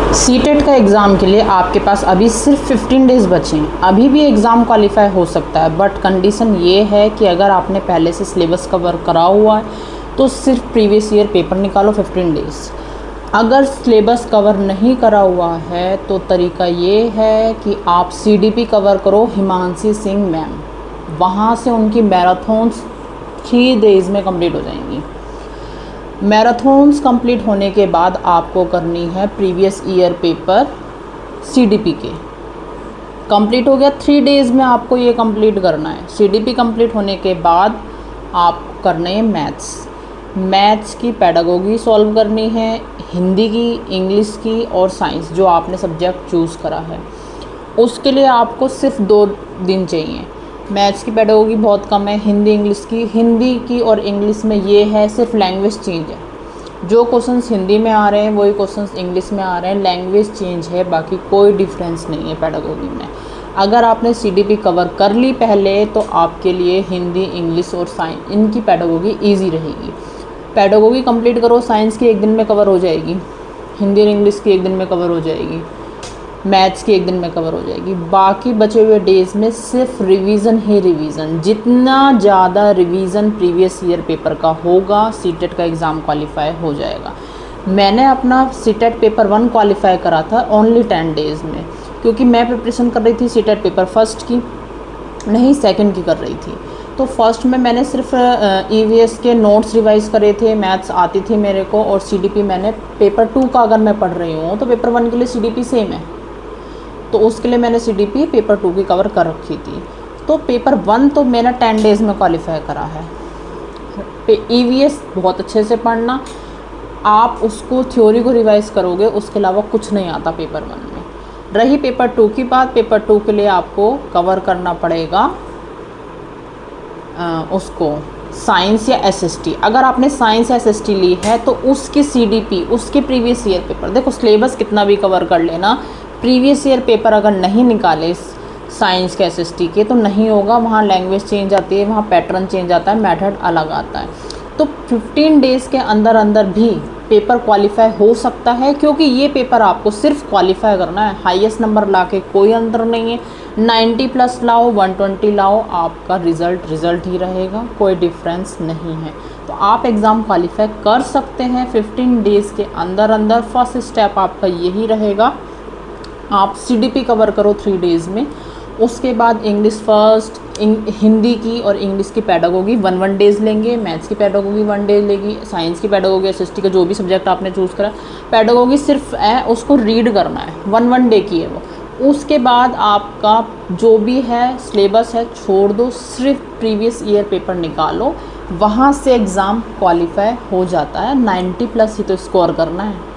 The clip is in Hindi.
सीटेट का एग्ज़ाम के लिए आपके पास अभी सिर्फ 15 डेज़ बचे हैं। अभी भी एग्ज़ाम क्वालिफाई हो सकता है, बट कंडीशन ये है कि अगर आपने पहले से सिलेबस कवर करा हुआ है तो सिर्फ प्रीवियस ईयर पेपर निकालो 15 डेज़। अगर सिलेबस कवर नहीं करा हुआ है तो तरीका ये है कि आप CDP कवर करो हिमांशी सिंह मैम, वहाँ से उनकी मैराथन्स 3 डेज़ में कंप्लीट हो जाएंगी। मैराथन्स कंप्लीट होने के बाद आपको करनी है प्रीवियस ईयर पेपर CDP के। कंप्लीट हो गया, 3 डेज़ में आपको ये कंप्लीट करना है। CDP कंप्लीट होने के बाद आप करने हैं मैथ्स की पेडागोगी सॉल्व करनी है, हिंदी की, इंग्लिश की और साइंस जो आपने सब्जेक्ट चूज़ करा है। उसके लिए आपको सिर्फ 2 दिन चाहिए। मैथ्स की पेडागोगी बहुत कम है, हिंदी की और इंग्लिश में ये है सिर्फ लैंग्वेज चेंज है। जो क्वेश्चंस हिंदी में आ रहे हैं वही क्वेश्चंस इंग्लिश में आ रहे हैं, लैंग्वेज चेंज है, बाकी कोई डिफरेंस नहीं है पेडागोगी में। अगर आपने CDP कवर कर ली पहले तो आपके लिए हिंदी, इंग्लिश और साइंस इनकी पेडागोगी ईजी रहेगी। पेडागोगी कंप्लीट करो, साइंस की 1 दिन में कवर हो जाएगी, हिंदी और इंग्लिश की 1 दिन में कवर हो जाएगी, मैथ्स की 1 दिन में कवर हो जाएगी। बाकी बचे हुए डेज़ में सिर्फ रिवीजन ही रिवीजन। जितना ज़्यादा रिवीजन प्रीवियस ईयर पेपर का होगा सीटेट का एग्ज़ाम क्वालिफाई हो जाएगा। मैंने अपना सीटेट पेपर 1 क्वालिफाई करा था ओनली 10 डेज़ में, क्योंकि मैं प्रिपरेशन कर रही थी सीटेट पेपर फर्स्ट की, नहीं सेकंड की कर रही थी। तो फर्स्ट में मैंने सिर्फ EVS के नोट्स रिवाइज करे थे, मैथ्स आती थी मेरे को, और CDP मैंने पेपर 2 का अगर मैं पढ़ रही हूँ तो पेपर 1 के लिए CDP सेम है, तो उसके लिए मैंने CDP पेपर 2 की कवर कर रखी थी। तो पेपर 1 तो मैंने 10 डेज़ में क्वालिफाई करा है। EVS बहुत अच्छे से पढ़ना, आप उसको थ्योरी को रिवाइज करोगे, उसके अलावा कुछ नहीं आता पेपर 1 में। रही पेपर 2 की बात, पेपर 2 के लिए आपको कवर करना पड़ेगा उसको साइंस या SST। अगर आपने साइंस या SST ली है तो उसकी CDP, उसके प्रीवियस ईयर पेपर, देखो सिलेबस कितना भी कवर कर लेना, प्रीवियस ईयर पेपर अगर नहीं निकाले साइंस के SST के तो नहीं होगा। वहाँ लैंग्वेज चेंज आती है, वहाँ पैटर्न चेंज आता है, मेथड अलग आता है। तो 15 डेज़ के अंदर अंदर भी पेपर क्वालिफाई हो सकता है, क्योंकि ये पेपर आपको सिर्फ क्वालिफाई करना है। हाईएस्ट नंबर ला के कोई अंतर नहीं है, 90+ लाओ, 120 लाओ, आपका रिज़ल्ट ही रहेगा, कोई डिफरेंस नहीं है। तो आप एग्ज़ाम क्वालिफाई कर सकते हैं 15 डेज़ के अंदर अंदर। फर्स्ट स्टेप आपका यही रहेगा, आप CDP कवर करो 3 डेज़ में। उसके बाद इंग्लिश फर्स्ट, हिंदी की और इंग्लिश की पेडागोगी 1 डेज़ लेंगे, मैथ्स की पेडागोगी 1 डे लेगी, साइंस की पेडागोगी, SST का जो भी सब्जेक्ट आपने चूज़ करा, पेडागोगी सिर्फ है उसको रीड करना है, 1 डे की है वो। उसके बाद आपका जो भी है सिलेबस है छोड़ दो, सिर्फ प्रीवियस ईयर पेपर निकालो, वहाँ से एग्ज़ाम क्वालिफाई हो जाता है। 90+ ही तो स्कोर करना है।